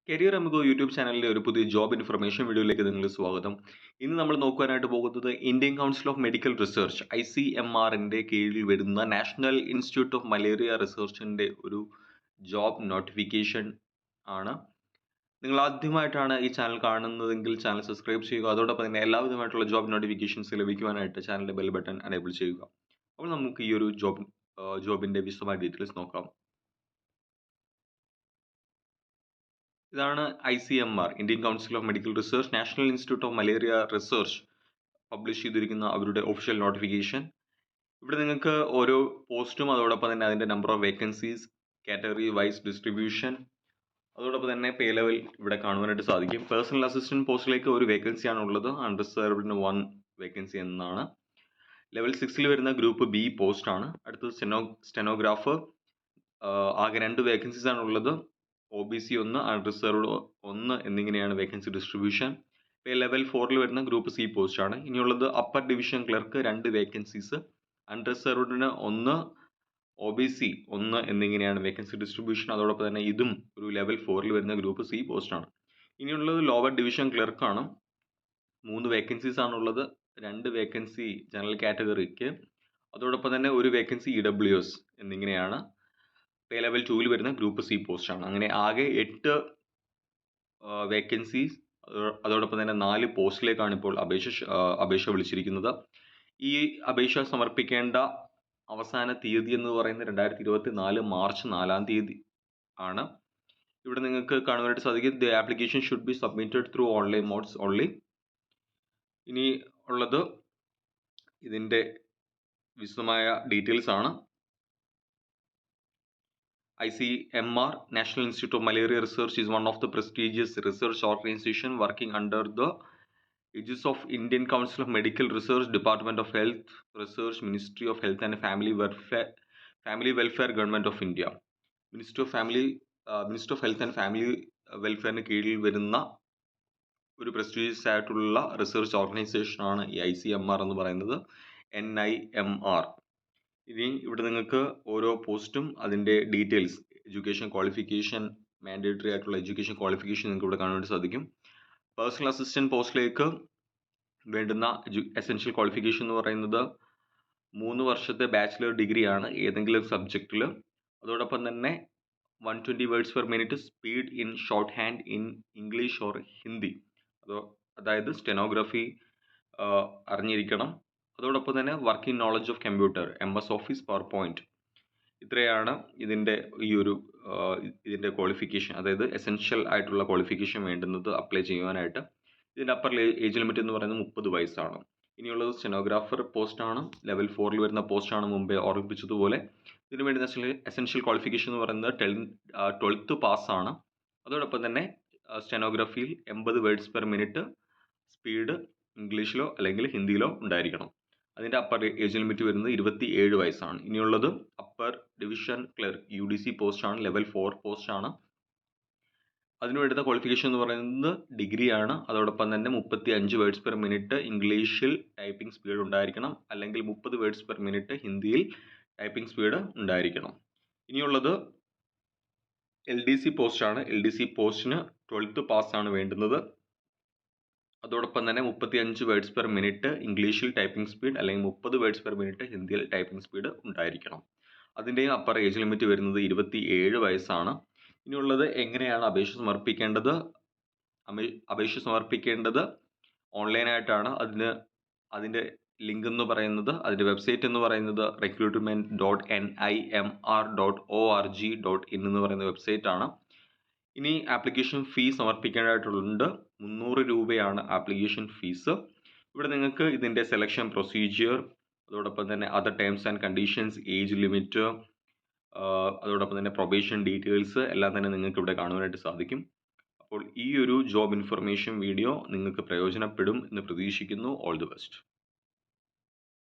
Career amigo YouTube ചാനലിലെ ഒരു പുതിയ ജോബ് ഇൻഫർമേഷൻ വീഡിയോയിലേക്ക് നിങ്ങൾക്ക് സ്വാഗതം. ഇന്ന് നമ്മൾ നോക്കുവാനായിട്ട് പോകുന്നത് Indian council of medical research ICMRന്റെ കീഴിൽ വരുന്ന നാഷണൽ ഇൻസ്റ്റിറ്റ്യൂട്ട് ഓഫ് മലേറിയ റിസർച്ചിന്റെ ഒരു ജോബ് നോട്ടിഫിക്കേഷൻ ആണ്. നിങ്ങൾ ആദ്യമായിട്ടാണ് ഈ ചാനൽ കാണുന്നതെങ്കിൽ ചാനൽ സബ്സ്ക്രൈബ് ചെയ്യുക. അതോടൊപ്പം തന്നെ എല്ലാവിധമായിട്ടുള്ള ജോബ് നോട്ടിഫിക്കേഷൻസ് ലഭിക്കുവാനായിട്ട് ചാനലിന്റെ ബെൽ ബട്ടൺ എനേബിൾ ചെയ്യുക. അപ്പോൾ നമുക്ക് ഈ ഒരു ജോബിന്റെ വിശദമായ ഡീറ്റെയിൽസ് നോക്കാം. ഇതാണ് ICMR, Indian council of medical research national institute of malaria research publish ചെയ്തിരിക്കുന്ന അവരുടെ ഒഫീഷ്യൽ നോട്ടിഫിക്കേഷൻ. ഇവിടെ നിങ്ങൾക്ക് ഓരോ പോസ്റ്റും അതോടൊപ്പം തന്നെ അതിൻ്റെ number of vacancies, category wise distribution, അതോടൊപ്പം തന്നെ പേ ലെവൽ ഇവിടെ കാണുവാനായിട്ട് സാധിക്കും. പേഴ്സണൽ അസിസ്റ്റന്റ് പോസ്റ്റിലേക്ക് ഒരു വേക്കൻസിയാണ് ഉള്ളത്. അൺറിസർവ്ഡിന് 1 വേക്കൻസി എന്നാണ്. ലെവൽ 6 വരുന്ന ഗ്രൂപ്പ് B പോസ്റ്റാണ്. അടുത്തത് സ്റ്റെനോഗ്രാഫർ, ആകെ 2 വേക്കൻസീസ് ആണ് ഉള്ളത്. OBC 1, അൺറിസർവ്ഡ് 1 എന്നിങ്ങനെയാണ് വേക്കൻസി ഡിസ്ട്രിബ്യൂഷൻ. പേ ലെവൽ 4 വരുന്ന ഗ്രൂപ്പ് C പോസ്റ്റാണ്. ഇനിയുള്ളത് അപ്പർ ഡിവിഷൻ ക്ലർക്ക് 2 വേക്കൻസീസ്, അൺറിസർവ്ഡിന് 1, OBC 1 എന്നിങ്ങനെയാണ് വേക്കൻസി ഡിസ്ട്രിബ്യൂഷൻ. അതോടൊപ്പം തന്നെ ഇതും ഒരു ലെവൽ 4 വരുന്ന ഗ്രൂപ്പ് C പോസ്റ്റാണ്. ഇനിയുള്ളത് ലോവർ ഡിവിഷൻ ക്ലർക്കാണ്. 3 വേക്കൻസീസ് ആണുള്ളത്. 2 വേക്കൻസി ജനറൽ കാറ്റഗറിക്ക്, അതോടൊപ്പം തന്നെ ഒരു വേക്കൻസി EWS എന്നിങ്ങനെയാണ്. പേ ലെവൽ 2 വരുന്ന ഗ്രൂപ്പ് C പോസ്റ്റാണ്. അങ്ങനെ ആകെ 8 വേക്കൻസീസ്, അതോടൊപ്പം തന്നെ 4 പോസ്റ്റിലേക്കാണ് ഇപ്പോൾ അപേക്ഷ വിളിച്ചിരിക്കുന്നത്. ഈ അപേക്ഷ സമർപ്പിക്കേണ്ട അവസാന തീയതി എന്ന് പറയുന്നത് 2024 മാർച്ച് 4-ാം തീയതി ആണ്. ഇവിടെ നിങ്ങൾക്ക് കാണുവാനായിട്ട് സാധിക്കും, the application should be submitted through online modes only. ഇനി ഉള്ളത് ഇതിൻ്റെ വിശദമായ ഡീറ്റെയിൽസ് ആണ്. ICMR, National Institute of Malaria Research, is one of the prestigious research organization working under the aegis of Indian Council of Medical Research, Department of Health Research, Ministry of Health and Family Welfare, Government of India. Ministry of Health and Family Welfare കീഴിൽ വരുന്ന ഒരു prestigious ആയിട്ടുള്ള research organisation ആണ് ഈ ICMR എന്ന് പറയുന്നത്, NIMR. ഇനി ഇവിടെ നിങ്ങൾക്ക് ഓരോ പോസ്റ്റും അതിൻ്റെ ഡീറ്റെയിൽസ്, എഡ്യൂക്കേഷൻ ക്വാളിഫിക്കേഷൻ, മാൻഡേറ്ററി ആയിട്ടുള്ള എഡ്യൂക്കേഷൻ ക്വാളിഫിക്കേഷൻ നിങ്ങൾക്ക് ഇവിടെ കാണാൻ വേണ്ടി സാധിക്കും. പേഴ്സണൽ അസിസ്റ്റന്റ് പോസ്റ്റിലേക്ക് വേണ്ടുന്ന എസെൻഷ്യൽ ക്വാളിഫിക്കേഷൻ എന്ന് പറയുന്നത് 3 വർഷത്തെ ബാച്ചിലർ ഡിഗ്രിയാണ് ഏതെങ്കിലും സബ്ജക്റ്റിൽ. അതോടൊപ്പം തന്നെ 120 words per minute speed in short hand in English or Hindi, അതായത് സ്റ്റെനോഗ്രഫി അറിഞ്ഞിരിക്കണം. അതോടൊപ്പം തന്നെ working knowledge of computer, MS office, power point. ഇത്രയാണ് ഇതിൻ്റെ ക്വാളിഫിക്കേഷൻ, അതായത് എസെൻഷ്യൽ ആയിട്ടുള്ള ക്വാളിഫിക്കേഷൻ വേണ്ടുന്നത് അപ്ലൈ ചെയ്യുവാനായിട്ട്. ഇതിൻ്റെ അപ്പർ ഏജ് ലിമിറ്റ് എന്ന് പറയുന്നത് 30 വയസ്സാണ്. ഇനിയുള്ളത് സ്റ്റെനോഗ്രാഫർ പോസ്റ്റാണ്. ലെവൽ 4 വരുന്ന പോസ്റ്റാണ്, മുമ്പേ ഓർമ്മിപ്പിച്ചതുപോലെ. ഇതിന് വേണ്ടി എസെൻഷ്യൽ ക്വാളിഫിക്കേഷൻ എന്ന് പറയുന്നത് 12th പാസ്സാണ്. അതോടൊപ്പം തന്നെ സ്റ്റെനോഗ്രഫിയിൽ 80 വേർഡ്സ് പെർ മിനിറ്റ് സ്പീഡ് ഇംഗ്ലീഷിലോ അല്ലെങ്കിൽ ഹിന്ദിയിലോ ഉണ്ടായിരിക്കണം. അതിൻ്റെ അപ്പർ ഏജ് ലിമിറ്റ് വരുന്നത് 27 വയസ്സാണ്. ഇനിയുള്ളത് അപ്പർ ഡിവിഷൻ ക്ലർക്ക് UDC പോസ്റ്റാണ്, ലെവൽ 4 പോസ്റ്റാണ്. അതിന് വേണ്ടുന്ന ക്വാളിഫിക്കേഷൻ എന്ന് പറയുന്നത് ഡിഗ്രിയാണ്. അതോടൊപ്പം തന്നെ 35 വേർഡ്സ് പെർ മിനിറ്റ് ഇംഗ്ലീഷിൽ ടൈപ്പിംഗ് സ്പീഡ് ഉണ്ടായിരിക്കണം, അല്ലെങ്കിൽ 30 വേർഡ്സ് പെർ മിനിറ്റ് ഹിന്ദിയിൽ ടൈപ്പിംഗ് സ്പീഡ് ഉണ്ടായിരിക്കണം. ഇനിയുള്ളത് LDC പോസ്റ്റാണ്. LDC പോസ്റ്റിന് 12th പാസ്സാണ് വേണ്ടുന്നത്. അതോടൊപ്പം തന്നെ 35 വേർഡ്സ് പെർ മിനിറ്റ് ഇംഗ്ലീഷിൽ ടൈപ്പിംഗ് സ്പീഡ്, അല്ലെങ്കിൽ 30 വേർഡ്സ് പെർ മിനിറ്റ് ഹിന്ദിയിൽ ടൈപ്പിംഗ് സ്പീഡ് ഉണ്ടായിരിക്കണം. അതിൻ്റെയും അപ്പർ ഏജ് ലിമിറ്റ് വരുന്നത് 27 വയസ്സാണ്. ഇനിയുള്ളത് എങ്ങനെയാണ് അപേക്ഷ സമർപ്പിക്കേണ്ടത്? അപേക്ഷ സമർപ്പിക്കേണ്ടത് ഓൺലൈനായിട്ടാണ്. അതിൻ്റെ ലിങ്ക് എന്ന് പറയുന്നത്, അതിൻ്റെ വെബ്സൈറ്റ് എന്ന് പറയുന്നത് recruitment.nimr.org.in എന്ന് പറയുന്ന വെബ്സൈറ്റ് ആണ്. ഇനി ആപ്ലിക്കേഷൻ ഫീസ് സമർപ്പിക്കേണ്ടതായിട്ടുണ്ട്. 300 രൂപയാണ് ആപ്ലിക്കേഷൻ ഫീസ്. ഇവിടെ നിങ്ങൾക്ക് ഇതിൻ്റെ സെലക്ഷൻ പ്രൊസീജിയർ, അതോടൊപ്പം തന്നെ other terms and conditions, age limit, അതോടൊപ്പം തന്നെ പ്രൊബേഷൻ ഡീറ്റെയിൽസ് എല്ലാം തന്നെ നിങ്ങൾക്ക് ഇവിടെ കാണുവാനായിട്ട് സാധിക്കും. അപ്പോൾ ഈ ഒരു ജോബ് ഇൻഫർമേഷൻ വീഡിയോ നിങ്ങൾക്ക് പ്രയോജനപ്പെടും എന്ന് പ്രതീക്ഷിക്കുന്നു. All the best.